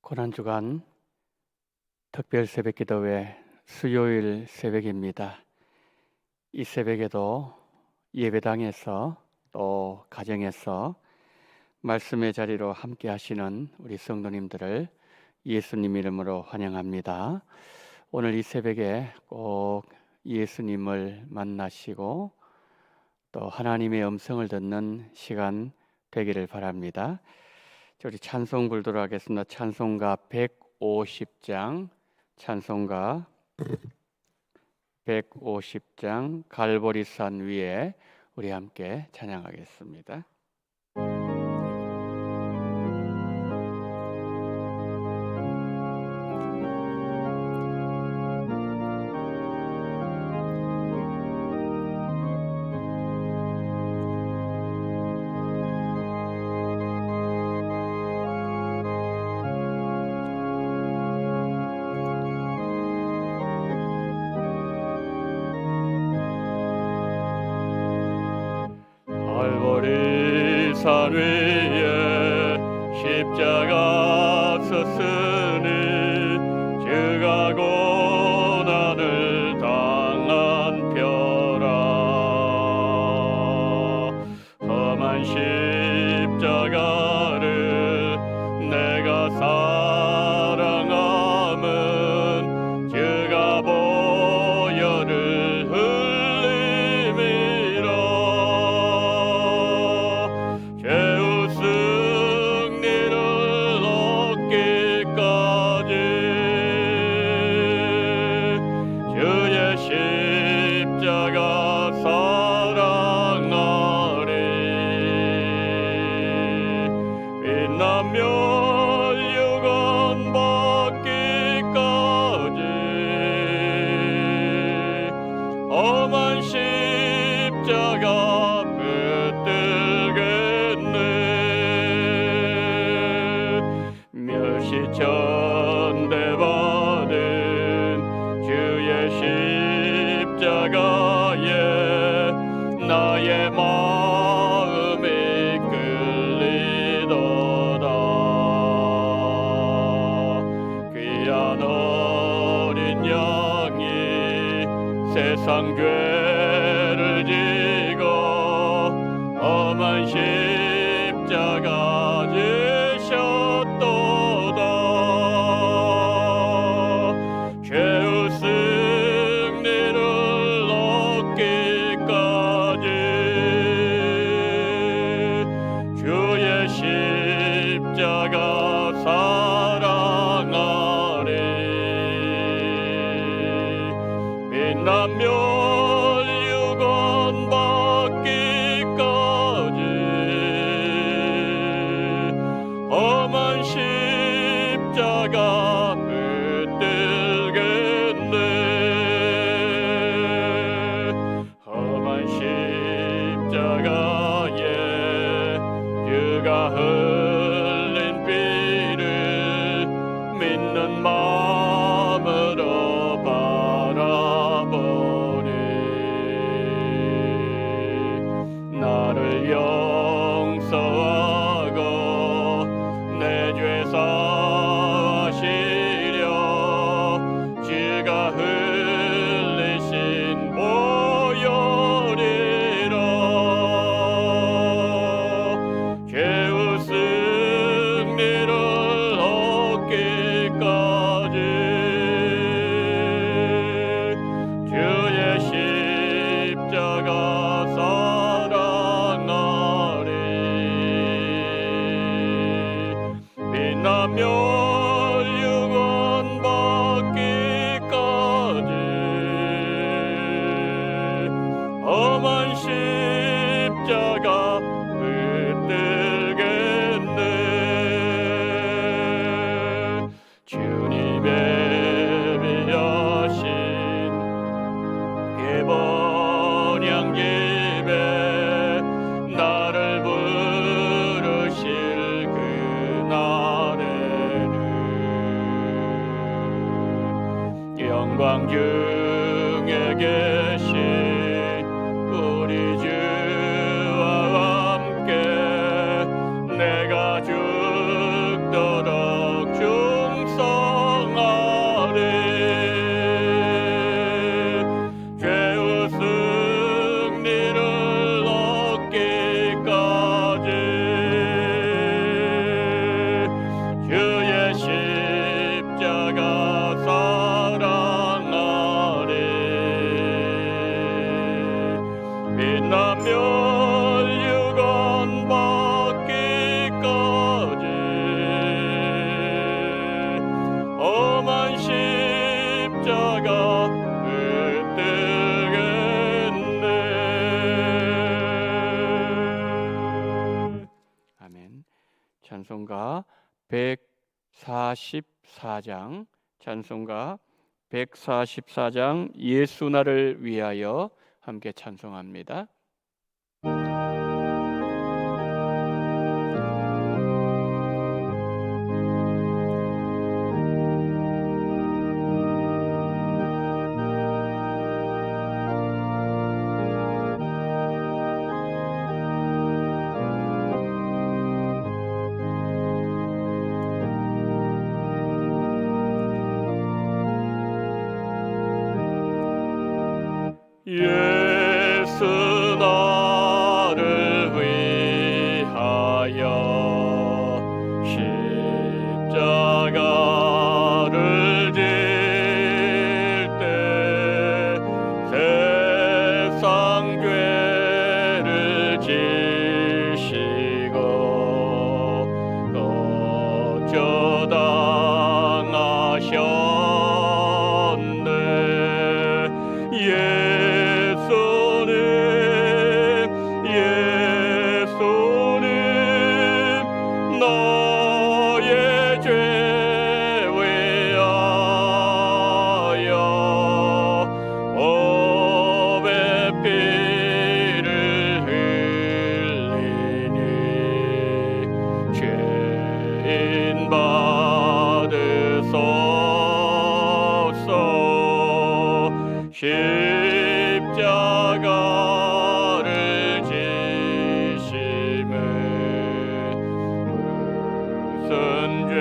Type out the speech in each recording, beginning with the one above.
고난주간 특별 새벽기도회 수요일 새벽입니다. 이 새벽에도 예배당에서 또 가정에서 말씀의 자리로 함께 하시는 우리 성도님들을 예수님 이름으로 환영합니다. 오늘 이 새벽에 꼭 예수님을 만나시고 또 하나님의 음성을 듣는 시간 되기를 바랍니다. 우리 찬송 불도록 하겠습니다. 찬송가 150장, 찬송가 150장 갈보리산 위에 우리 함께 찬양하겠습니다. 갈보리산 위에 십자가 섰으니 주가 고난을 당한 표라. 험한 십자가를 내가 사랑함은 주가 보혈을 흘림이라. 죄의 승리를 얻기까지 주의 십자가 사랑하리. 빛나며 유건 받기까지 험한 십자가 붙들겠네. 멸시천대받은 주의 십자가에 나의 마음이 끌리도다. 귀한 어린 양이 세상 죄를 지고 험한 십자가 지셨도다. 죄의 승리를 얻기까지 주의 십자가 사랑하리. 빛나며 유건 받기까지 험한 십자가 붙들겠네. 험한 십자가에 주가 흘린 피를 믿는 마음으로 바라보니 나를 용서하고 내 죄 사하시려 주가 흘리신 보혈이라. 죄의 승리를 얻기까지 주의 십자가 사랑하리. 빛나며 유건 받기까지 험한 십자가 붙들겠네. 주님의 비하신 예번양집에 나를 부르실 그날에는 영광 중에 계신 우리 주 빛나며 유관 받기까지 험한 십자가 붙들겠네. 아멘. 찬송가 144장, 찬송가 144장 예수 나를 위하여 함께 찬송합니다. 예수 나를 위하여 십자가를 질 때 세상 죄를 지시고 거저당하셨네. 예수님 너의 죄 위하여 법의 피를 흘리니 죄인 받으소서. 십자가를 지심은 무슨 죄?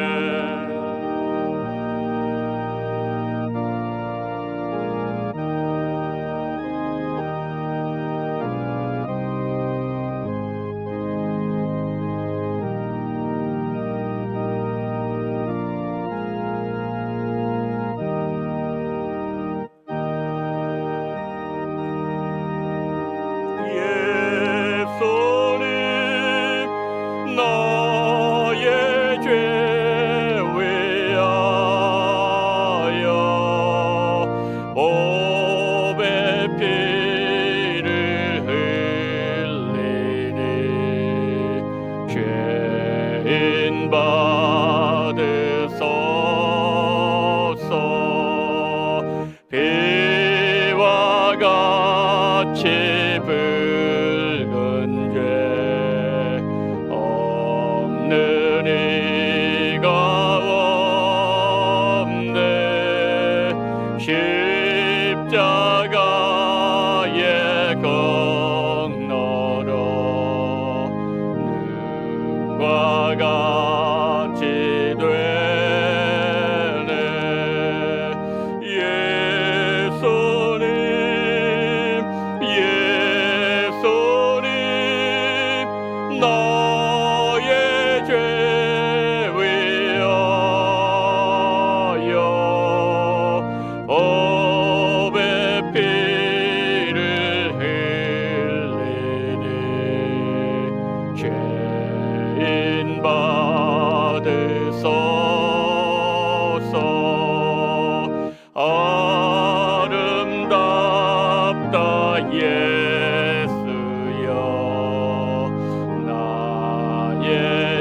예수님 너의 죄 위하여 법의 피를 흘리니 죄인 받으소서. 비와 같이 붉은 죄 없는 이가 없네. 십자가의 공로로 눈과 같이 되네. 예수님 너의 죄 위하여 법의 피를 흘리니 죄인 받으소서. 아름답다 예수여 나의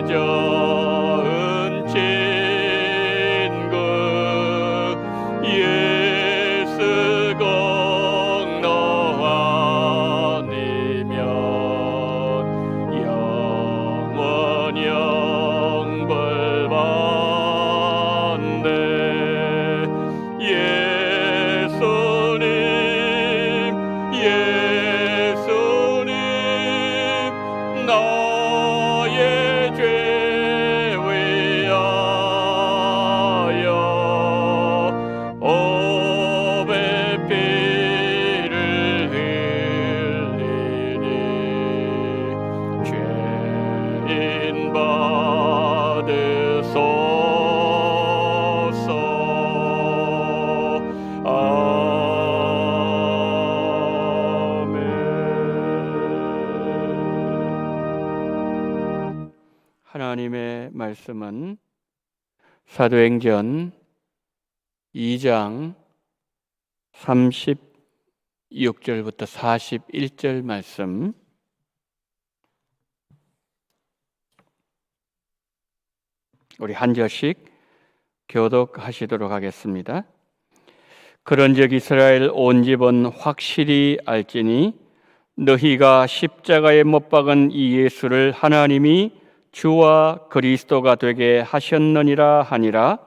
좋은 친구. 예수 공로 아니면 영원 영벌 받네. 예수님 하나님의 말씀은 사도행전 2장 36절부터 41절 말씀, 우리 한 절씩 교독하시도록 하겠습니다. 그런즉 이스라엘 온 집은 확실히 알지니 너희가 십자가에 못 박은 이 예수를 하나님이 주와 그리스도가 되게 하셨느니라 하니라.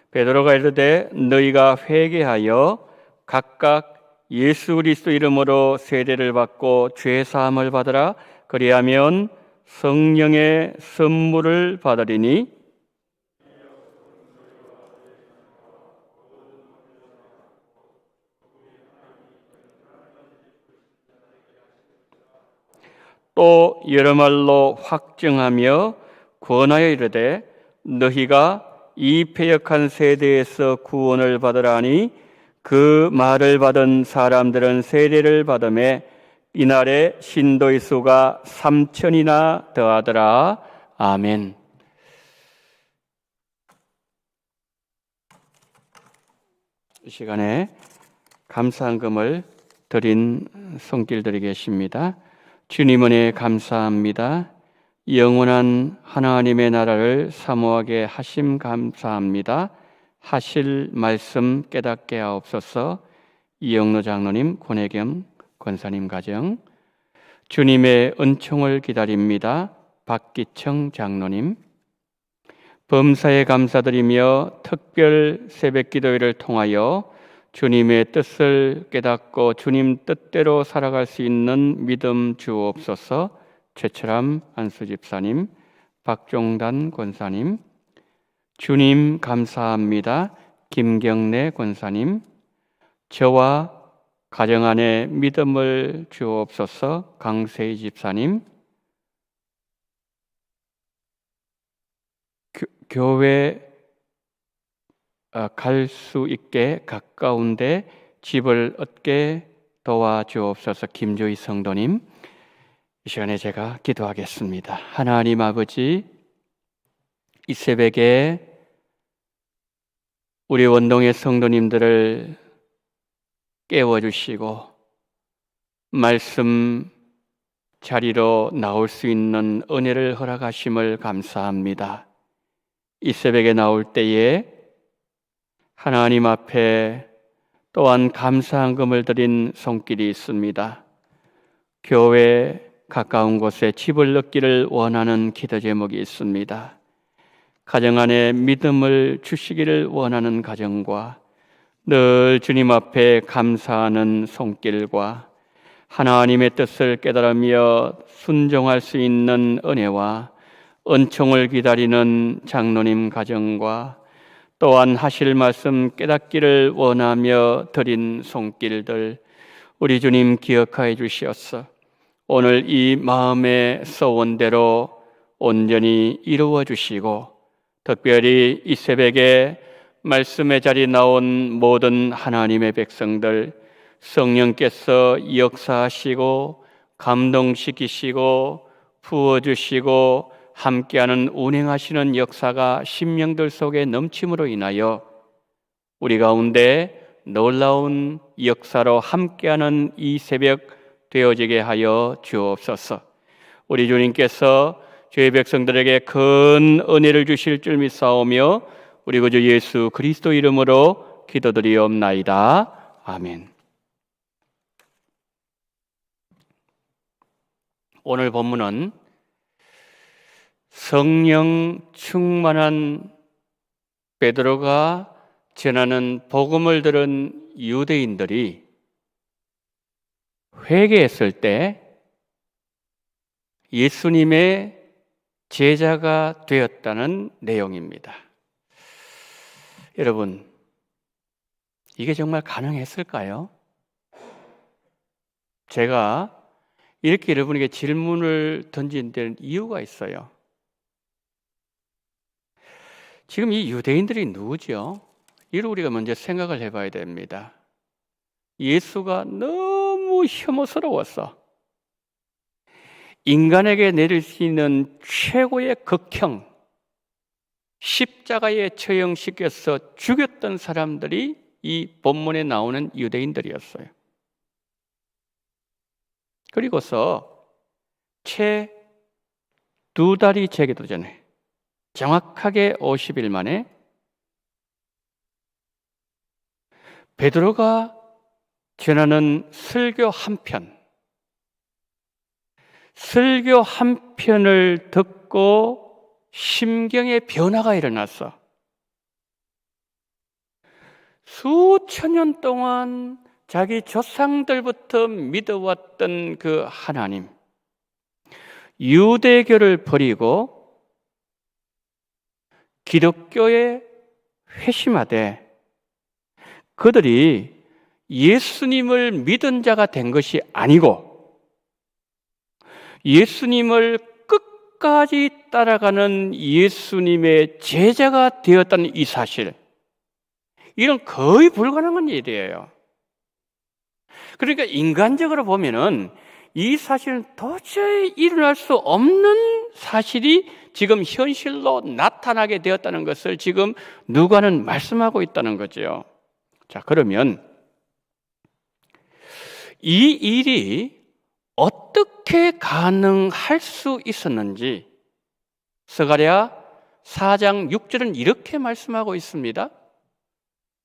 베드로가 이르되 너희가 회개하여 각각 예수 그리스도 이름으로 세례를 받고 죄 사함을 받으라. 그리하면 성령의 선물을 받으리니 또 여러 말로 확증하며 권하여 이르되 너희가 이 패역한 세대에서 구원을 받으라니 그 말을 받은 사람들은 세례를 받음에 이날에 신도의 수가 3,000이나 더하더라. 아멘. 이 시간에 감사한금을 드린 손길들이 계십니다. 주님 은혜 감사합니다. 영원한 하나님의 나라를 사모하게 하심 감사합니다. 하실 말씀 깨닫게 하옵소서. 이영로 장로님, 권혜겸 권사님 가정, 주님의 은총을 기다립니다. 박기청 장로님, 범사에 감사드리며 특별 새벽기도회를 통하여 주님의 뜻을 깨닫고 주님 뜻대로 살아갈 수 있는 믿음 주옵소서. 최철암 안수집사님, 박종단 권사님, 주님 감사합니다. 김경래 권사님, 저와 가정 안에 믿음을 주옵소서. 강세희 집사님, 교회 갈 수 있게 가까운데 집을 얻게 도와주옵소서. 김조희 성도님, 이 시간에 제가 기도하겠습니다. 하나님 아버지, 이 새벽에 우리 원동의 성도님들을 깨워주시고 말씀 자리로 나올 수 있는 은혜를 허락하심을 감사합니다. 이 새벽에 나올 때에 하나님 앞에 또한 감사한 금을 드린 손길이 있습니다. 교회 가까운 곳에 집을 얻기를 원하는 기도 제목이 있습니다. 가정 안에 믿음을 주시기를 원하는 가정과 늘 주님 앞에 감사하는 손길과 하나님의 뜻을 깨달으며 순종할 수 있는 은혜와 은총을 기다리는 장로님 가정과 또한 하실 말씀 깨닫기를 원하며 드린 손길들, 우리 주님 기억하여 주시옵소서. 오늘 이 마음의 소원대로 온전히 이루어 주시고, 특별히 이 새벽에 말씀의 자리에 나온 모든 하나님의 백성들, 성령께서 역사하시고 감동시키시고 부어주시고 함께하는 운행하시는 역사가 심령들 속에 넘침으로 인하여 우리 가운데 놀라운 역사로 함께하는 이 새벽 되어지게 하여 주옵소서. 우리 주님께서 주의 백성들에게 큰 은혜를 주실 줄 믿사오며 우리 구주 예수 그리스도 이름으로 기도드리옵나이다. 아멘. 오늘 본문은 성령 충만한 베드로가 전하는 복음을 들은 유대인들이 회개했을 때 예수님의 제자가 되었다는 내용입니다. 여러분, 이게 정말 가능했을까요? 제가 이렇게 여러분에게 질문을 던진 데는 이유가 있어요. 지금 이 유대인들이 누구죠? 이를 우리가 먼저 생각을 해봐야 됩니다. 예수가 너무 혐오스러웠어. 인간에게 내릴 수 있는 최고의 극형, 십자가에 처형시켜서 죽였던 사람들이 이 본문에 나오는 유대인들이었어요. 그리고서 채 2달이 재기도 전에 정확하게 50일 만에 베드로가 전하는 설교 한 편을 듣고 심경의 변화가 일어났어. 수천 년 동안 자기 조상들부터 믿어왔던 그 하나님, 유대교를 버리고 기독교에 회심하되 그들이 예수님을 믿은 자가 된 것이 아니고 예수님을 끝까지 따라가는 예수님의 제자가 되었다는 이 사실, 이런 거의 불가능한 일이에요. 그러니까 인간적으로 보면은 이 사실은 도저히 일어날 수 없는 사실이 지금 현실로 나타나게 되었다는 것을 지금 누가는 말씀하고 있다는 거죠. 자, 그러면 이 일이 어떻게 가능할 수 있었는지 스가랴 4장 6절은 이렇게 말씀하고 있습니다.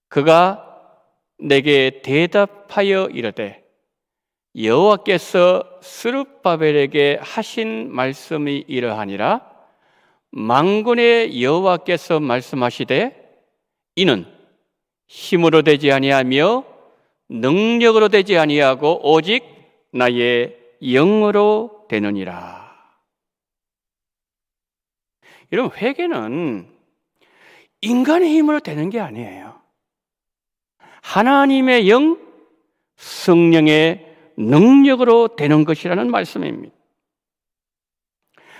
그가 내게 대답하여 이르되 여호와께서 스룹바벨에게 하신 말씀이 이러하니라. 만군의 여호와께서 말씀하시되 이는 힘으로 되지 아니하며 능력으로 되지 아니하고 오직 나의 영으로 되느니라. 여러분, 회개는 인간의 힘으로 되는 게 아니에요. 하나님의 영, 성령의 능력으로 되는 것이라는 말씀입니다.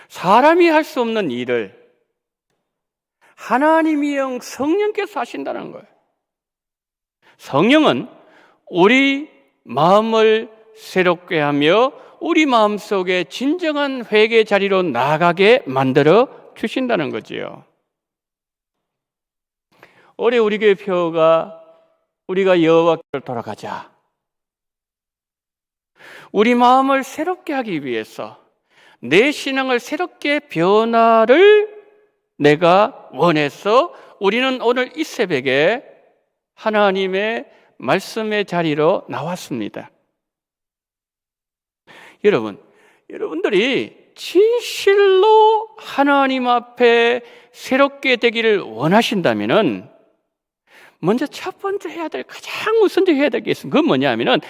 사람이 할 수 없는 일을 하나님의 영, 성령께서 하신다는 거예요. 성령은 우리 마음을 새롭게 하며 우리 마음속에 진정한 회개 자리로 나아가게 만들어 주신다는 거지요. 올해 우리 교회 표어가 우리가 여호와께로 돌아가자. 우리 마음을 새롭게 하기 위해서 내 신앙을 새롭게 변화를 내가 원해서 우리는 오늘 이 새벽에 하나님의 말씀의 자리로 나왔습니다. 여러분들이 진실로 하나님 앞에 새롭게 되기를 원하신다면은 먼저 첫 번째 해야 될, 가장 우선적으로 해야 될 게 있습니다. 그건 뭐냐 하면은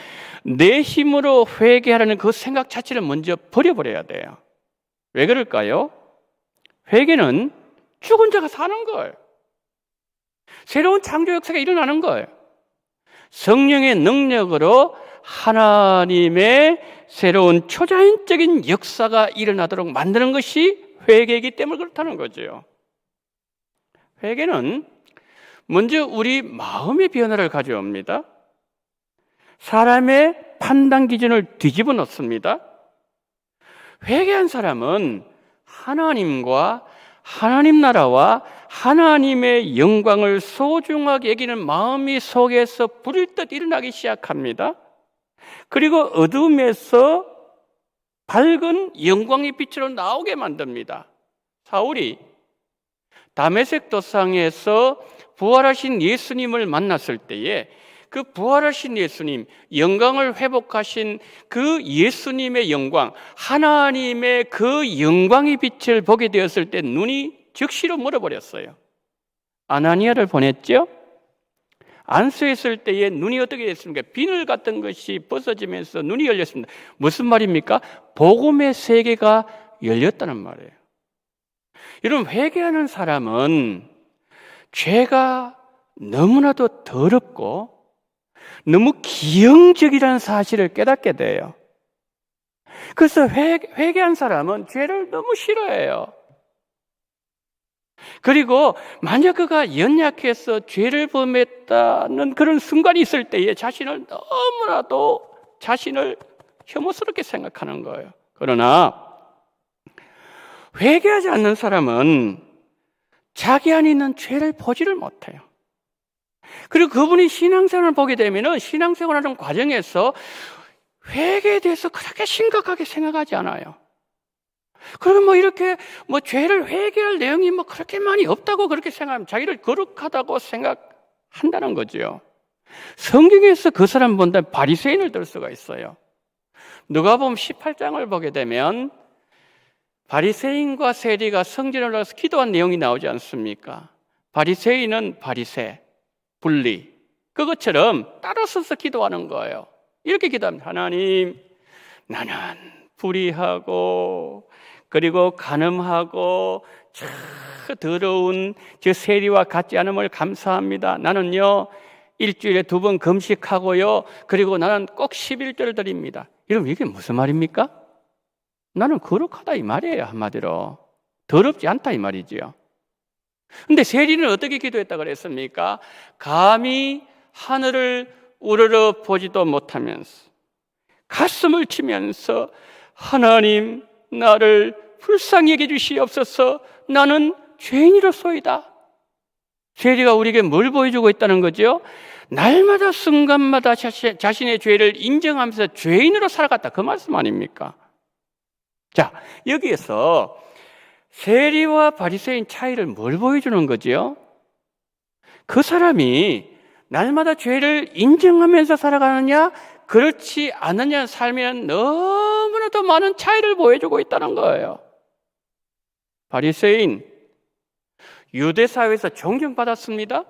내 힘으로 회개하라는 그 생각 자체를 먼저 버려버려야 돼요. 왜 그럴까요? 회개는 죽은 자가 사는 거예요. 새로운 창조 역사가 일어나는 거예요. 성령의 능력으로 하나님의 새로운 초자연적인 역사가 일어나도록 만드는 것이 회개이기 때문에 그렇다는 거죠. 회개는 먼저 우리 마음의 변화를 가져옵니다. 사람의 판단 기준을 뒤집어 놓습니다. 회개한 사람은 하나님과 하나님 나라와 하나님의 영광을 소중하게 여기는 마음이 속에서 불일 듯 일어나기 시작합니다. 그리고 어둠에서 밝은 영광의 빛으로 나오게 만듭니다. 사울이 다메섹 도상에서 부활하신 예수님을 만났을 때에 그 부활하신 예수님, 영광을 회복하신 그 예수님의 영광, 하나님의 그 영광의 빛을 보게 되었을 때 눈이 즉시로 멀어버렸어요. 아나니아를 보냈죠? 안수했을 때에 눈이 어떻게 됐습니까? 비늘 같은 것이 벗어지면서 눈이 열렸습니다. 무슨 말입니까? 복음의 세계가 열렸다는 말이에요. 여러분, 회개하는 사람은 죄가 너무나도 더럽고 너무 기형적이라는 사실을 깨닫게 돼요. 그래서 회개한 사람은 죄를 너무 싫어해요. 그리고 만약 그가 연약해서 죄를 범했다는 그런 순간이 있을 때에 자신을 너무나도 자신을 혐오스럽게 생각하는 거예요. 그러나 회개하지 않는 사람은 자기 안에 있는 죄를 보지를 못해요. 그리고 그분이 신앙생활을 보게 되면은 신앙생활하는 과정에서 회개에 대해서 그렇게 심각하게 생각하지 않아요. 그리고 이렇게 죄를 회개할 내용이 그렇게 많이 없다고 그렇게 생각하면 자기를 거룩하다고 생각한다는 거죠. 성경에서 그 사람 본다면 바리새인을 들 수가 있어요. 누가복음 18장을 보게 되면 바리새인과 세리가 성전에 올라가서 기도한 내용이 나오지 않습니까? 바리새인은 바리새, 분리. 그것처럼 따로 서서 기도하는 거예요. 이렇게 기도합니다. 하나님, 나는 불의하고 그리고 간음하고 참 더러운 저 세리와 같지 않음을 감사합니다. 나는요 일주일에 2번 금식하고요 그리고 나는 꼭 11조를 드립니다. 여러분 이게 무슨 말입니까? 나는 거룩하다 이 말이에요. 한마디로 더럽지 않다 이 말이지요. 근데 세리는 어떻게 기도했다 그랬습니까? 감히 하늘을 우러러 보지도 못하면서 가슴을 치면서 하나님 나를 불쌍히 여겨 주시옵소서. 나는 죄인이로소이다. 세리가 우리에게 뭘 보여주고 있다는 거죠? 날마다 순간마다 자신의 죄를 인정하면서 죄인으로 살아갔다. 그 말씀 아닙니까? 자, 여기에서 세리와 바리새인 차이를 뭘 보여주는 거죠? 그 사람이 날마다 죄를 인정하면서 살아가느냐 그렇지 않느냐 삶에는 너무나도 많은 차이를 보여주고 있다는 거예요. 바리새인 유대 사회에서 존경받았습니다.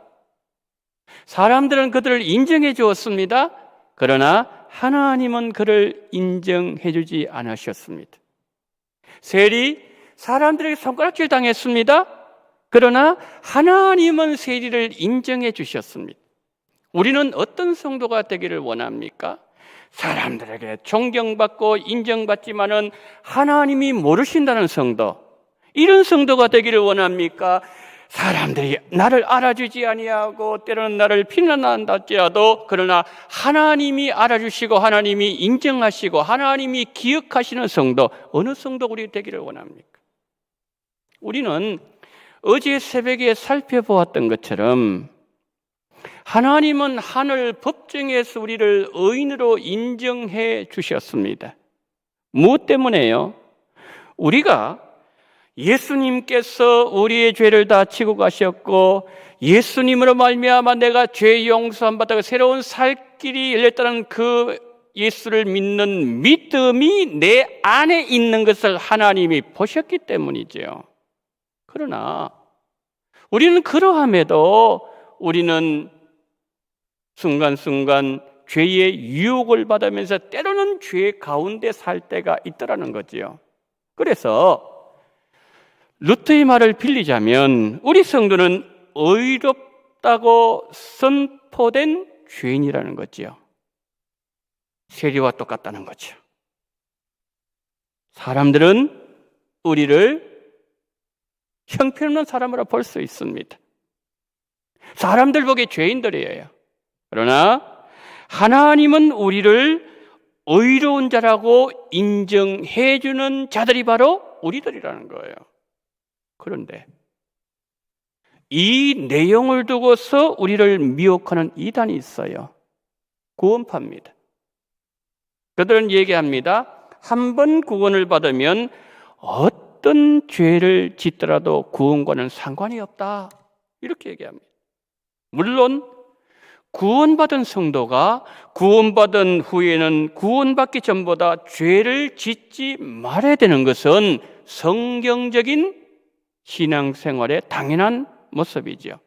사람들은 그들을 인정해 주었습니다. 그러나 하나님은 그를 인정해 주지 않으셨습니다. 세리 사람들에게 손가락질 당했습니다. 그러나 하나님은 세리를 인정해 주셨습니다. 우리는 어떤 성도가 되기를 원합니까? 사람들에게 존경받고 인정받지만은 하나님이 모르신다는 성도, 이런 성도가 되기를 원합니까? 사람들이 나를 알아주지 아니하고 때로는 나를 비난한다 할지라도 그러나 하나님이 알아주시고 하나님이 인정하시고 하나님이 기억하시는 성도, 어느 성도 우리 되기를 원합니까? 우리는 어제 새벽에 살펴보았던 것처럼 하나님은 하늘 법정에서 우리를 의인으로 인정해 주셨습니다. 무엇 때문에요? 우리가 예수님께서 우리의 죄를 다 지고 가셨고 예수님으로 말미암아 내가 죄 용서함 받다가 새로운 살 길이 열렸다는 그 예수를 믿는 믿음이 내 안에 있는 것을 하나님이 보셨기 때문이죠. 그러나 우리는 그러함에도 우리는 순간순간 죄의 유혹을 받으면서 때로는 죄 가운데 살 때가 있더라는 거지요. 그래서 루트의 말을 빌리자면 우리 성도는 의롭다고 선포된 죄인이라는 거지요. 세리와 똑같다는 거죠. 사람들은 우리를 형편없는 사람으로 볼 수 있습니다. 사람들 보기에 죄인들이에요. 그러나 하나님은 우리를 의로운 자라고 인정해 주는 자들이 바로 우리들이라는 거예요. 그런데 이 내용을 두고서 우리를 미혹하는 이단이 있어요. 구원파입니다. 그들은 얘기합니다. 한 번 구원을 받으면 어떤 죄를 짓더라도 구원과는 상관이 없다. 이렇게 얘기합니다. 물론 구원받은 성도가 구원받은 후에는 구원받기 전보다 죄를 짓지 말아야 되는 것은 성경적인 신앙생활의 당연한 모습이죠.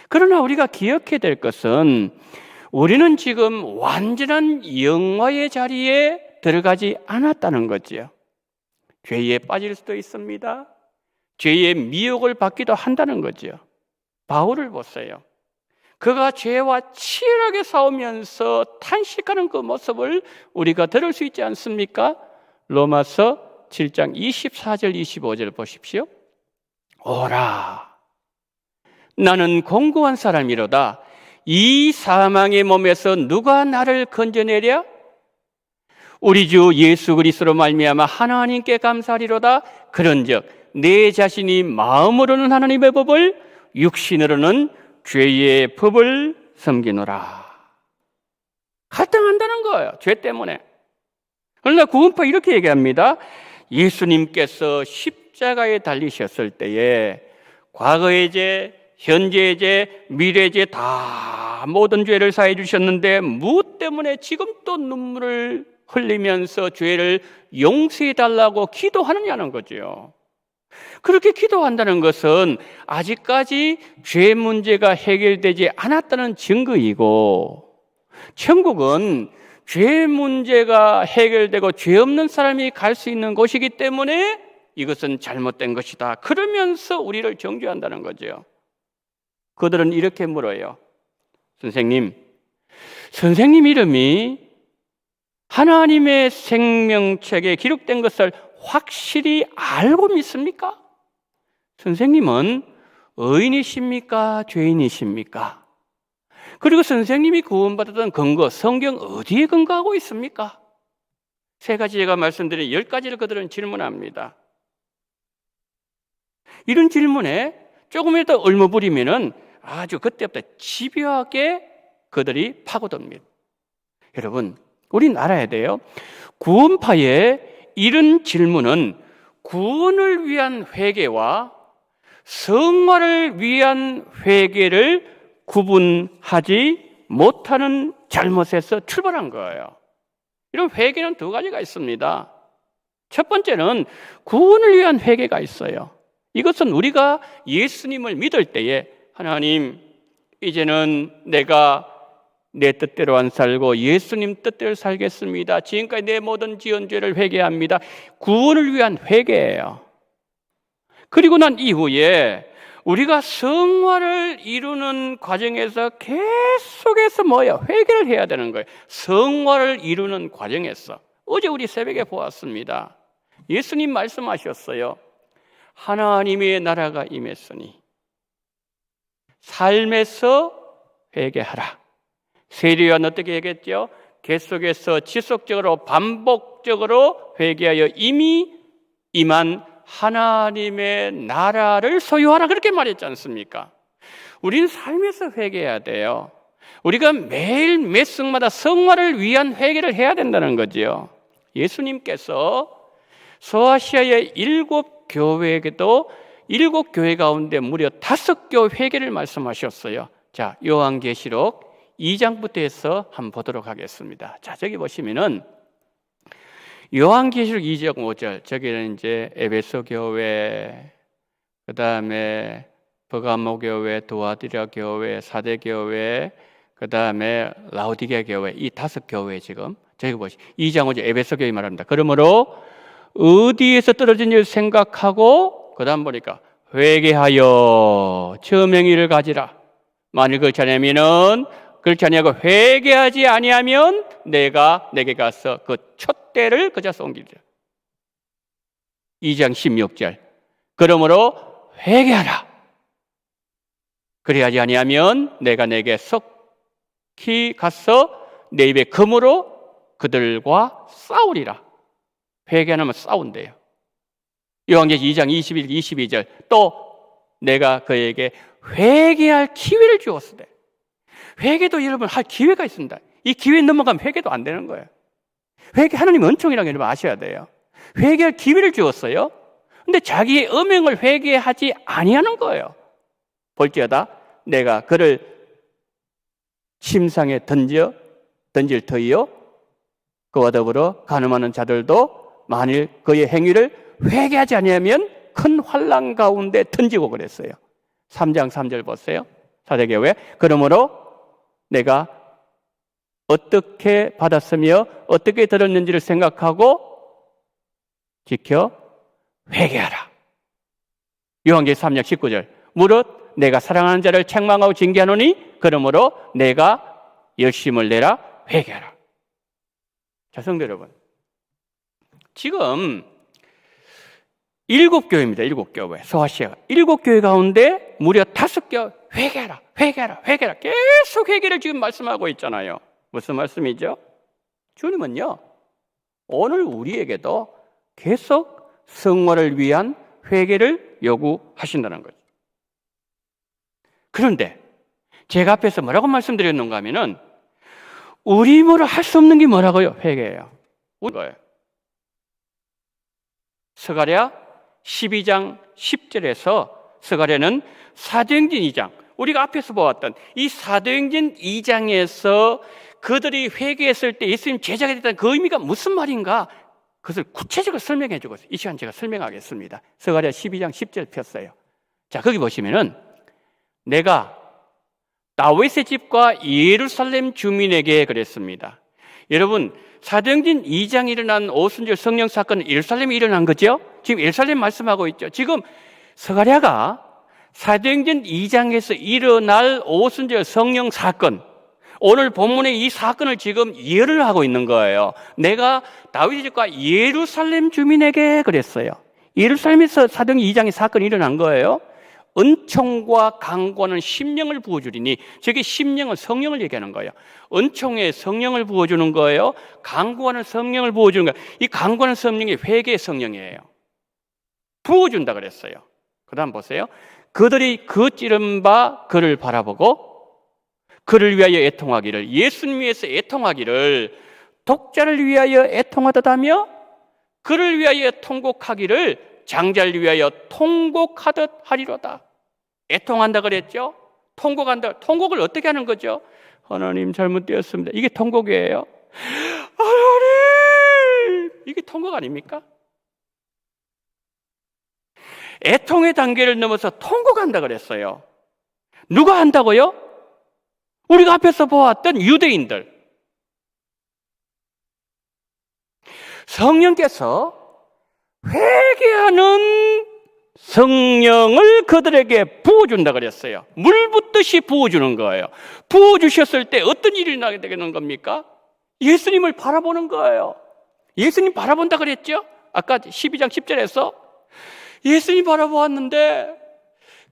그러나 우리가 기억해야 될 것은 우리는 지금 완전한 영화의 자리에 들어가지 않았다는 거지요. 죄에 빠질 수도 있습니다. 죄의 미혹을 받기도 한다는 거지요. 바울을 보세요. 그가 죄와 치열하게 싸우면서 탄식하는 그 모습을 우리가 들을 수 있지 않습니까? 로마서 7장 24절 25절 보십시오. 오라. 나는 공고한 사람이로다. 이 사망의 몸에서 누가 나를 건져내랴? 우리 주 예수 그리스도로 말미암아 하나님께 감사하리로다. 그런즉 내 자신이 마음으로는 하나님의 법을, 육신으로는 죄의 법을 섬기노라. 갈등한다는 거예요. 죄 때문에. 그러나 구원파 이렇게 얘기합니다. 예수님께서 십자가에 달리셨을 때에 과거의 죄, 현재의 죄, 미래의 죄 다 모든 죄를 사해 주셨는데 무엇 때문에 지금 또 눈물을 흘리면서 죄를 용서해 달라고 기도하느냐는 거죠. 그렇게 기도한다는 것은 아직까지 죄 문제가 해결되지 않았다는 증거이고, 천국은 죄 문제가 해결되고 죄 없는 사람이 갈 수 있는 곳이기 때문에 이것은 잘못된 것이다. 그러면서 우리를 정죄한다는 거죠. 그들은 이렇게 물어요. 선생님 이름이 하나님의 생명책에 기록된 것을 확실히 알고 믿습니까? 선생님은 의인이십니까? 죄인이십니까? 그리고 선생님이 구원받았던 근거, 성경 어디에 근거하고 있습니까? 세 가지 제가 말씀드린 10가지를 그들은 질문합니다. 이런 질문에 조금이라도 얼머부리면은 아주 그때부터 집요하게 그들이 파고듭니다. 여러분, 우린 알아야 돼요. 구원파의 이런 질문은 구원을 위한 회개와 성화를 위한 회개를 구분하지 못하는 잘못에서 출발한 거예요. 이런 회개는 두 가지가 있습니다. 첫 번째는 구원을 위한 회개가 있어요. 이것은 우리가 예수님을 믿을 때에 하나님, 이제는 내가 내 뜻대로 안 살고 예수님 뜻대로 살겠습니다. 지금까지 내 모든 지은 죄를 회개합니다. 구원을 위한 회개예요. 그리고 난 이후에 우리가 성화를 이루는 과정에서 계속해서 회개를 해야 되는 거예요. 성화를 이루는 과정에서. 어제 우리 새벽에 보았습니다. 예수님 말씀하셨어요. 하나님의 나라가 임했으니 삶에서 회개하라. 세례요한 어떻게 얘기했죠? 계속해서 지속적으로 반복적으로 회개하여 이미 임한 하나님의 나라를 소유하라, 그렇게 말했지 않습니까? 우리는 삶에서 회개해야 돼요. 우리가 매일 매 성마다 성화를 위한 회개를 해야 된다는 거지요. 예수님께서 소아시아의 7교회에게도 7교회 가운데 무려 5교회 회개를 말씀하셨어요. 자, 요한계시록 2장부터 해서 한번 보도록 하겠습니다. 자, 저기 보시면은 요한계시록 2장 5절, 저기는 이제 에베소 교회, 그 다음에 버가모 교회, 도아디라 교회, 사대 교회, 그 다음에 라오디게아 교회, 이 5교회 지금 저기 보시 2장 5절 에베소 교회 말합니다. 그러므로 어디에서 떨어진 일 생각하고 그 다음 보니까 회개하여 저명의를 가지라. 만일 그렇지 않으면은, 그렇지 아니하고 회개하지 아니하면 내가 내게 가서 그 촛대를 그 자서 옮기리라. 2장 16절. 그러므로 회개하라. 그래야지 아니하면 내가 내게 속히 가서 내 입에 금으로 그들과 싸우리라. 회개 안 하면 싸운대요. 요한계시록 2장 21, 22절. 또 내가 그에게 회개할 기회를 주었으되. 회개도 여러분 할 기회가 있습니다. 이 기회 넘어가면 회개도 안 되는 거예요. 회개 하나님의 은총이라는 걸 여러분 아셔야 돼요. 회개할 기회를 주었어요. 근데 자기의 음행을 회개하지 아니하는 거예요. 볼지어다 내가 그를 침상에 던질 터이요 그와 더불어 간음하는 자들도 만일 그의 행위를 회개하지 아니하면 큰 환난 가운데 던지고 그랬어요. 3장 3절 보세요. 사대교회. 그러므로 내가 어떻게 받았으며 어떻게 들었는지를 생각하고 지켜 회개하라. 요한계시록 3장 19절. 무릇 내가 사랑하는 자를 책망하고 징계하노니 그러므로 내가 열심을 내라 회개하라. 자, 성도 여러분, 지금 7교회입니다. 7교회. 소아시아가 7교회 가운데 무려 5교회 회개하라, 회개하라, 회개하라. 계속 회개를 지금 말씀하고 있잖아요. 무슨 말씀이죠? 주님은요, 오늘 우리에게도 계속 성화를 위한 회개를 요구하신다는 거죠. 그런데 제가 앞에서 뭐라고 말씀드렸는가 하면은 우리 힘으로 할 수 없는 게 뭐라고요? 회개예요. 거예요. 스가랴 12장 10절에서 스가랴는 사도행전 2장, 우리가 앞에서 보았던 이 사도행전 2장에서 그들이 회개했을 때 예수님 제자가 됐다는 그 의미가 무슨 말인가? 그것을 구체적으로 설명해 주고 있어요. 이 시간 제가 설명하겠습니다. 스가랴 12장 10절 폈어요. 자, 거기 보시면은 내가 다윗의 집과 예루살렘 주민에게 그랬습니다. 여러분, 사도행전 2장에 일어난 오순절 성령 사건은 예루살렘에 일어난 거죠? 지금 예루살렘 말씀하고 있죠. 지금 스가랴가 사도행전 2장에서 일어날 오순절 성령 사건, 오늘 본문의 이 사건을 지금 예를 하고 있는 거예요. 내가 다윗의 집과 예루살렘 주민에게 그랬어요. 예루살렘에서 사도행전 2장의 사건이 일어난 거예요. 은총과 강구하는 심령을 부어주리니, 저게 심령은 성령을 얘기하는 거예요. 은총에 성령을 부어주는 거예요. 강구하는 성령을 부어주는 거예요. 이 강구하는 성령이 회개의 성령이에요. 부어준다 그랬어요. 그 다음 보세요. 그들이 그 찌른 바 그를 바라보고 그를 위하여 애통하기를, 예수님 위해서 애통하기를, 독자를 위하여 애통하듯하며 그를 위하여 통곡하기를 장자를 위하여 통곡하듯 하리로다. 애통한다 그랬죠? 통곡한다. 통곡을 어떻게 하는 거죠? 하나님 잘못되었습니다. 이게 통곡이에요. 하나님! 이게 통곡 아닙니까? 애통의 단계를 넘어서 통곡한다 그랬어요. 누가 한다고요? 우리가 앞에서 보았던 유대인들. 성령께서 회개하는 성령을 그들에게 부어준다 그랬어요. 물 붓듯이 부어주는 거예요. 부어주셨을 때 어떤 일이 나게 되는 겁니까? 예수님을 바라보는 거예요. 예수님 바라본다 그랬죠? 아까 12장 10절에서 예수님 바라보았는데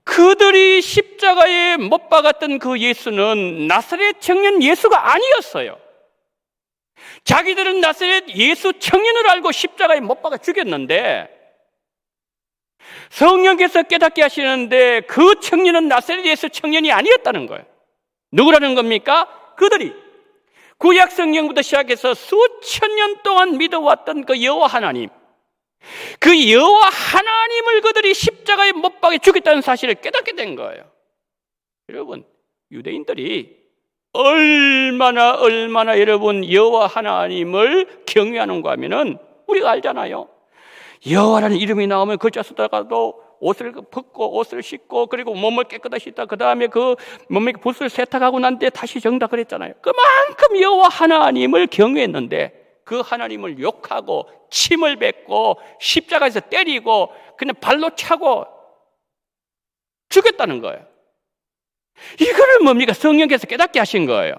그들이 십자가에 못 박았던 그 예수는 나사렛 청년 예수가 아니었어요. 자기들은 나사렛 예수 청년을 알고 십자가에 못 박아 죽였는데 성령께서 깨닫게 하시는데 그 청년은 나사렛 예수 청년이 아니었다는 거예요. 누구라는 겁니까? 그들이 구약 성경부터 시작해서 수천 년 동안 믿어왔던 그 여호와 하나님, 그 여호와 하나님을 그들이 십자가에 못 박아 죽였다는 사실을 깨닫게 된 거예요. 여러분, 유대인들이 얼마나 여러분 여호와 하나님을 경외하는가 하면은 우리가 알잖아요. 여호와라는 이름이 나오면 글자 쓰다가도 옷을 벗고 옷을 씻고 그리고 몸을 깨끗이 씻다 그 다음에 그 몸에 붓을 세탁하고 난 뒤에 다시 정다 그랬잖아요. 그만큼 여호와 하나님을 경외했는데 그 하나님을 욕하고 침을 뱉고 십자가에서 때리고 그냥 발로 차고 죽였다는 거예요. 이거를 뭡니까? 성령께서 깨닫게 하신 거예요.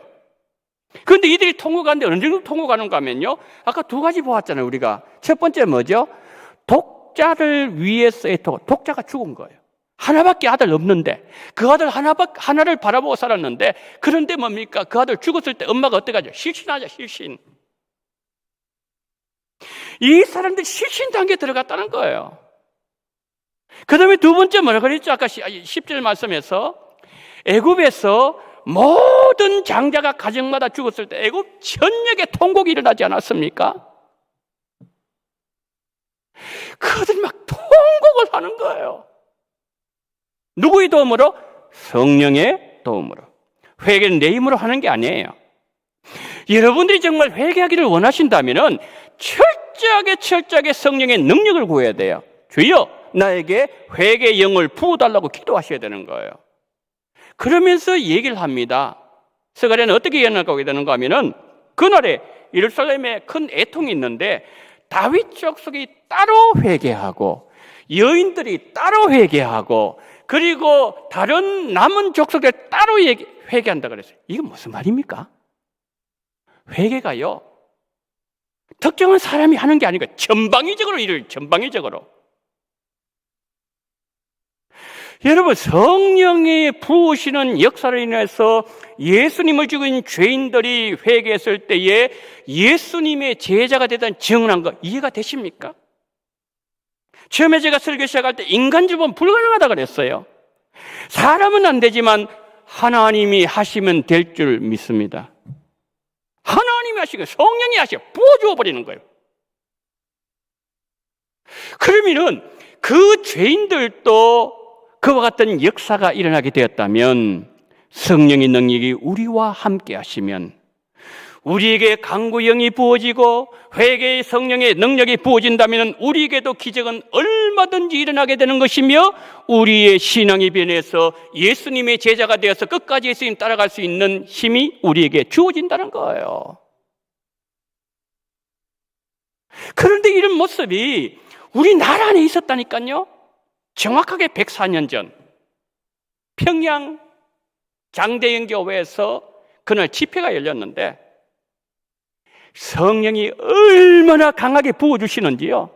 그런데 이들이 통곡하는데 어느 정도 통곡하는가 하면요, 아까 두 가지 보았잖아요. 우리가 첫 번째 뭐죠? 독자를 위해서 애통하고, 독자가 죽은 거예요. 하나밖에 아들 없는데 그 아들 하나를 바라보고 살았는데, 그런데 뭡니까? 그 아들 죽었을 때 엄마가 어떻게 하죠? 실신하죠. 실신. 이 사람들이 실신 단계에 들어갔다는 거예요. 그 다음에 두 번째 뭐라 그랬죠? 아까 10절 말씀에서 애굽에서 모든 장자가 가정마다 죽었을 때 애굽 전역에 통곡이 일어나지 않았습니까? 그들이 막 통곡을 하는 거예요. 누구의 도움으로? 성령의 도움으로. 회개는 내 힘으로 하는 게 아니에요. 여러분들이 정말 회개하기를 원하신다면 철저하게 성령의 능력을 구해야 돼요. 주여, 나에게 회개의 영을 부어달라고 기도하셔야 되는 거예요. 그러면서 얘기를 합니다. 스가랴는 어떻게 얘기하고 되는가 하면은, 그날에 예루살렘에 큰 애통이 있는데 다윗 족속이 따로 회개하고 여인들이 따로 회개하고 그리고 다른 남은 족속들 따로 회개한다 그랬어요. 이건 무슨 말입니까? 회개가요, 특정한 사람이 하는 게 아니고 전방위적으로 일을 전방위적으로. 여러분, 성령이 부으시는 역사로 인해서 예수님을 죽인 죄인들이 회개했을 때에 예수님의 제자가 되다는 증언한 거 이해가 되십니까? 처음에 제가 설교 시작할 때 인간적으로는 불가능하다 그랬어요. 사람은 안 되지만 하나님이 하시면 될 줄 믿습니다. 하나님이 하시고 성령이 하시고 부어주어 버리는 거예요. 그러면은 그 죄인들도 그와 같은 역사가 일어나게 되었다면, 성령의 능력이 우리와 함께 하시면 우리에게 강구의 영이 부어지고 회개의 성령의 능력이 부어진다면 우리에게도 기적은 얼마든지 일어나게 되는 것이며, 우리의 신앙이 변해서 예수님의 제자가 되어서 끝까지 예수님 따라갈 수 있는 힘이 우리에게 주어진다는 거예요. 그런데 이런 모습이 우리나라 안에 있었다니까요. 정확하게 104년 전 평양 장대영 교회에서 그날 집회가 열렸는데, 성령이 얼마나 강하게 부어주시는지요.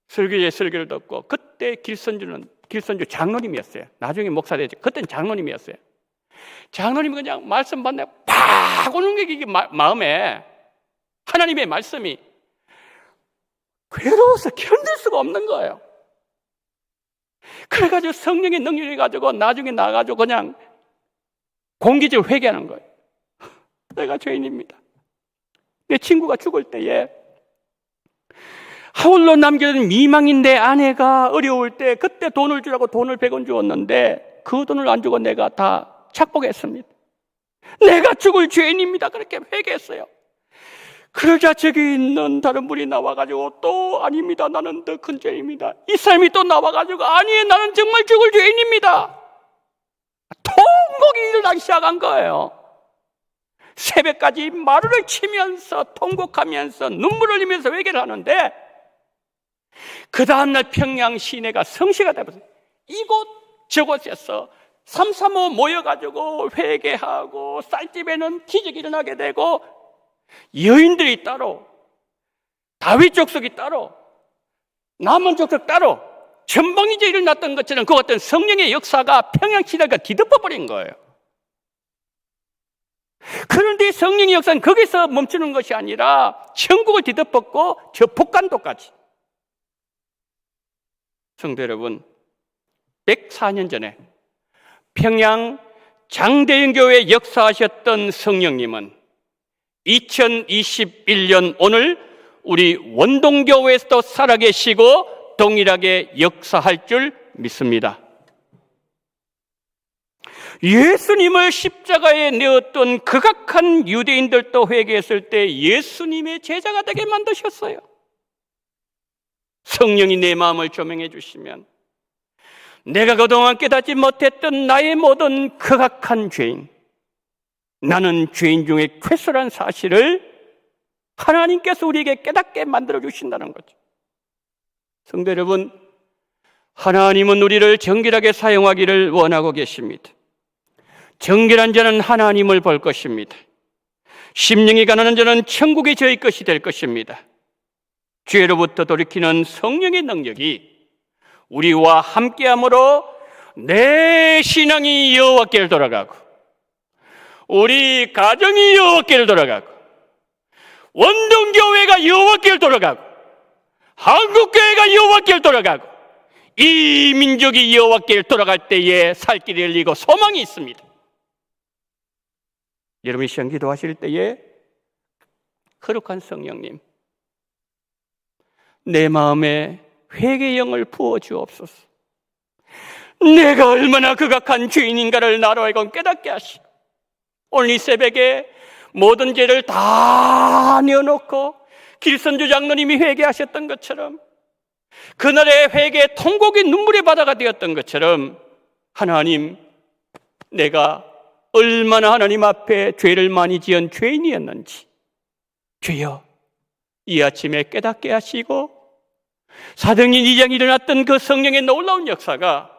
설교제 설교를 듣고, 그때 길선주 장로님이었어요. 나중에 목사 되죠. 그때는 장로님이었어요. 장로님이 그냥 말씀 받네 팍 오는 게 이게 마음에 하나님의 말씀이 괴로워서 견딜 수가 없는 거예요. 그래가지고 성령의 능력을 가지고 나중에 나가지고 그냥 공기적으로 회개하는 거예요. 내가 죄인입니다. 내 친구가 죽을 때에 하울로 남겨둔 미망인 내 아내가 어려울 때 그때 돈을 주라고 돈을 100원 주었는데 그 돈을 안 주고 내가 다 착복했습니다. 내가 죽을 죄인입니다. 그렇게 회개했어요. 그러자 저기 있는 다른 분이 나와가지고 또 아닙니다. 나는 더 큰 죄입니다. 이 사람이 또 나와가지고 아니 나는 정말 죽을 죄인입니다. 통곡이 일어나기 시작한 거예요. 새벽까지 마루를 치면서 통곡하면서 눈물을 흘리면서 회개를 하는데, 그 다음날 평양 시내가 성시가 되버렸어요. 이곳 저곳에서 335 모여가지고 회개하고, 쌀집에는 기적이 일어나게 되고, 여인들이 따로, 다윗 족속이 따로, 남은 족속 따로, 전방위적으로 일어났던 것처럼 그 어떤 성령의 역사가 평양 시내가 뒤덮어버린 거예요. 그런데 성령의 역사는 거기서 멈추는 것이 아니라 천국을 뒤덮었고 저 폭간도까지. 성도 여러분, 104년 전에 평양 장대영 교회에 역사하셨던 성령님은 2021년 오늘 우리 원동교회에서도 살아계시고 동일하게 역사할 줄 믿습니다. 예수님을 십자가에 내었던 극악한 유대인들도 회개했을 때 예수님의 제자가 되게 만드셨어요. 성령이 내 마음을 조명해 주시면 내가 그동안 깨닫지 못했던 나의 모든 극악한 죄인, 나는 죄인 중에 괴수란 사실을 하나님께서 우리에게 깨닫게 만들어 주신다는 거죠. 성도 여러분, 하나님은 우리를 정결하게 사용하기를 원하고 계십니다. 정결한 자는 하나님을 볼 것입니다. 심령이 가난한 자는 천국의 저의 것이 될 것입니다. 죄로부터 돌이키는 성령의 능력이 우리와 함께함으로 내 신앙이 여호와께로 돌아가고, 우리 가정이 여호와께로 돌아가고, 원동교회가 여호와께로 돌아가고, 한국교회가 여호와께로 돌아가고, 이 민족이 여호와께로 돌아갈 때에 살 길이 열리고 소망이 있습니다. 여러분이 시험 기도하실 때에 거룩한 성령님, 내 마음에 회개의 영을 부어 주옵소서. 내가 얼마나 극악한 죄인인가를 나로 하여금 깨닫게 하시고, 오늘 이 새벽에 모든 죄를 다 내어놓고 길선주 장로님이 회개하셨던 것처럼, 그날의 회개의 통곡이 눈물의 바다가 되었던 것처럼, 하나님, 내가 얼마나 하나님 앞에 죄를 많이 지은 죄인이었는지 주여 이 아침에 깨닫게 하시고, 사도행전 2장에 일어났던 그 성령의 놀라운 역사가,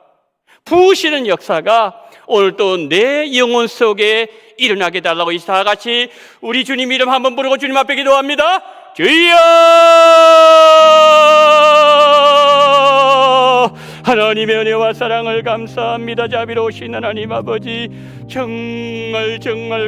부으시는 역사가 오늘도 내 영혼 속에 일어나게 달라고 이 다 같이 우리 주님 이름 한번 부르고 주님 앞에 기도합니다. 주여! 하나님의 은혜와 사랑을 감사합니다. 자비로우신 하나님 아버지, 정말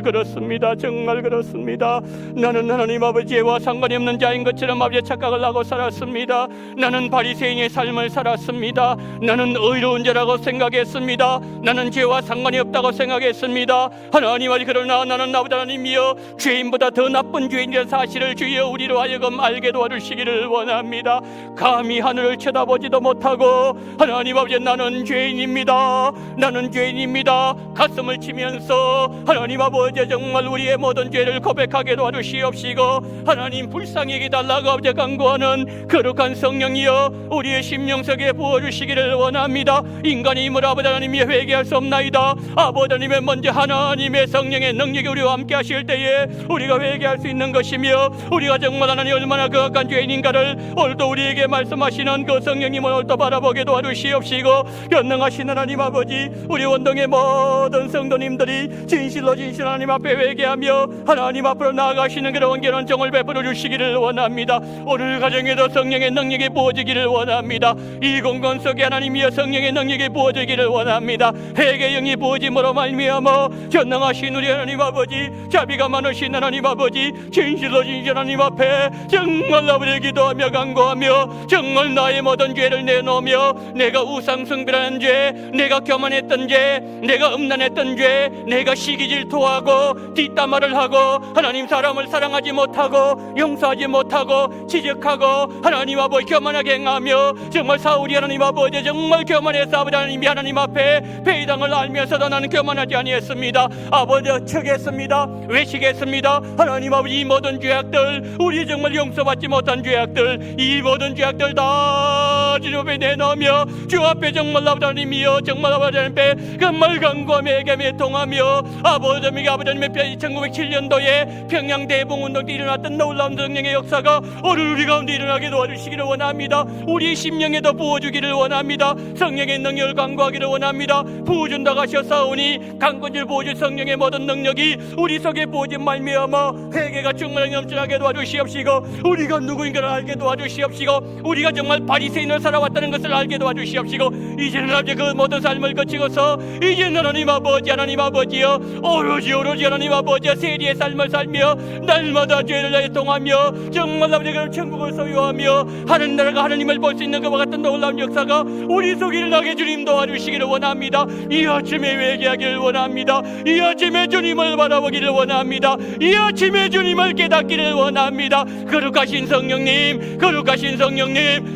그렇습니다. 정말 그렇습니다. 나는 하나님 아버지와 상관이 없는 자인 것처럼 아버지의 착각을 하고 살았습니다. 나는 바리새인의 삶을 살았습니다. 나는 의로운 자라고 생각했습니다. 나는 죄와 상관이 없다고 생각했습니다. 하나님 아버지, 그러나 나는 아버지 하나님이여 죄인보다 더 나쁜 죄인이라는 사실을 주여 우리로 하여금 알게 도와주시기를 원합니다. 감히 하늘을 쳐다보지도 못하고 하나님 아버지, 나는 죄인입니다. 나는 죄인입니다. 가슴을 치면서 하나님 아버지 정말 우리의 모든 죄를 고백하게 도와주시옵시고, 하나님 불쌍히 여기달라고 아버지 간구하는 거룩한 성령이여 우리의 심령 속에 부어주시기를 원합니다. 인간임을 아버지 하나님이 회개할 수 없나이다. 아버지 하나님의 먼저 하나님의 성령의 능력이 우리와 함께 하실 때에 우리가 회개할 수 있는 것이며, 우리가 정말 하나님 얼마나 거룩한 죄인인가를 오늘도 우리에게 말씀하시는 그 성령님을 오늘도 바라보게 도와주시옵시고, 연능하신 하나님 아버지, 우리 원동의 모든 성도님들이 진실로 진실 하나님 앞에 회개하며 하나님 앞으로 나아가시는 그런 온전한 정을 베풀어 주시기를 원합니다. 오늘 가정에도 성령의 능력이 부어지기를 원합니다. 이 공간 속에 하나님이여 성령의 능력이 부어지기를 원합니다. 회개의 영이 부어짐으로 말미암아 전능하신 우리 하나님 아버지, 자비가 많으신 하나님 아버지, 진실로 진실 하나님 앞에 정말 아버지 기도하며 간구하며 정말 나의 모든 죄를 내놓으며, 내가 우상숭배라는 죄, 내가 교만했던 죄, 내가 음란했던 죄, 내가 시기 질투하고 뒷담화를 하고 하나님 사람을 사랑하지 못하고 용서하지 못하고 지적하고 하나님 아버지 교만하게 행하며 정말 사울이 하나님 아버지 정말 교만해서 아버지 하나님이 하나님 앞에 배당을 알면서도 나는 교만하지 아니했습니다. 아버지 척했습니다. 외식했습니다. 하나님 아버지 이 모든 죄악들, 우리 정말 용서받지 못한 죄악들, 이 모든 죄악들 다 주님 앞에 내놓으며 주 앞에 정말 아버지 하나님이여 정말 아버지 하나님 앞에 정말 간구하며 애개며 통하며 아버지 하나님의 1907년도에 평양 대봉운동 때 일어났던 놀라운 성령의 역사가 오늘 우리 가운데 일어나게 도와주시기를 원합니다. 우리 심령에도 부어주기를 원합니다. 성령의 능력을 간구하기를 원합니다. 부어준다고 하셨사오니 강건질 부어줄 성령의 모든 능력이 우리 속에 부어진 말미암아 회개가 충만하게 넘쳐나게 도와주시옵시고, 우리가 누구인가를 알게 도와주시옵시고, 우리가 정말 바리새인을 살아왔다는 것을 알게 도와주시옵시고, 이제는 아버지 그 모든 삶을 거치고서 이제는 하나님 아버지여 오로지 하나님 아버지 세리의 삶을 살며 날마다 죄를 다해 통하며 정말 아버지 그 천국을 소유하며 하는 나라가 하나님을 볼 수 있는 것과 같은 놀라운 역사가 우리 속에 일어나게 주님 도와주시기를 원합니다. 이 아침에 회개하기를 원합니다. 이 아침에 주님을 바라보기를 원합니다. 이 아침에 주님을 깨닫기를 원합니다. 거룩하신 성령님,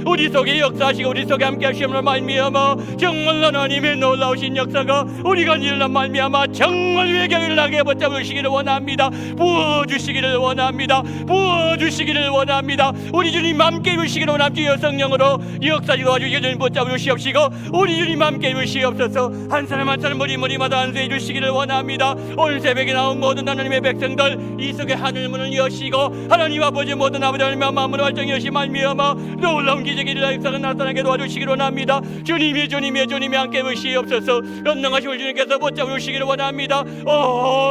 우리 속에 역사하시고 우리 속에 함께 하시므로 말미암아 정말 하나님의 놀라우신 역사가 우리가 일어난 말미암아 정말 회개를 나게 붙잡으시기를 원합니다. 부어주시기를 원합니다. 우리 주님 함께 이루시기를 원합니다. 주여 성령으로 역사지 도와주시고 주님 붙잡으시옵시고, 우리 주님 함께 이루시옵소서. 한 사람 한 사람 머리마다 안수해 주시기를 원합니다. 오늘 새벽에 나온 모든 하나님의 백성들 이 속에 하늘 문을 여시고 하나님 아버지 모든 아버지 하나님의 마음으로 활동이 여시 말미암아 놀라운 기적이 일어나 역사가 나타나게 도와주시기를 원합니다. 주님이 함께 이루시옵소서. 연능하신 우리 주님께서 붙잡으시기를 원합니다.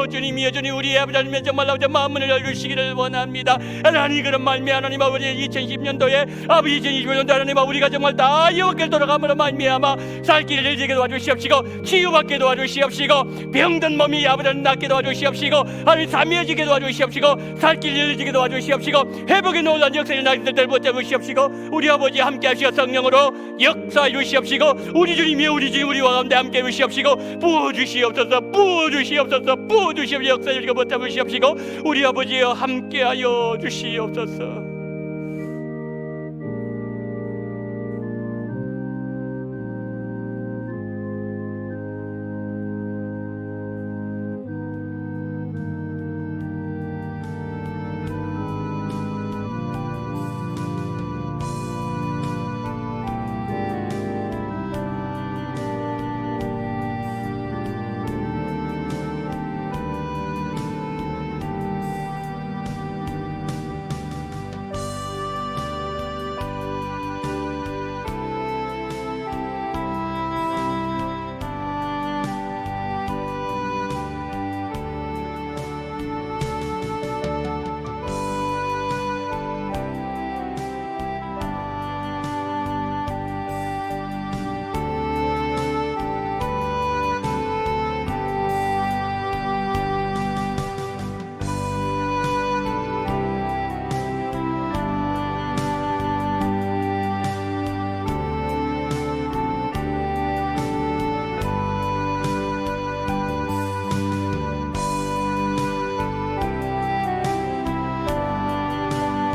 주님이여 주님, 우리의 아버지 하나님의 정말 아버지 마음문을 열주시기를 원합니다. 하나님 그런 말미 하나님 아버지 2010년도에 아버지 2020년도 하나님 아버지 우리가 정말 다 여호와께 돌아가므로 말미암아 살 길을 열지게 도와주시옵시고, 치유받게 도와주시옵시고, 병든 몸이 아버지 낫게 도와주시옵시고, 하나님 삼위해지게 도와주시옵시고, 살 길을 열지게 도와주시옵시고, 회복의 놀라운 역사를 나기들 붙잡으시옵시고, 우리 아버지 함께 하시어 성령으로 역사해 주시옵시고, 우리 주님이여 우리와 가운데 함께 해주시옵시고, 부어주시옵소서. 역사해 주시고 붙잡으시옵시고, 우리 아버지여 함께하여 주시옵소서.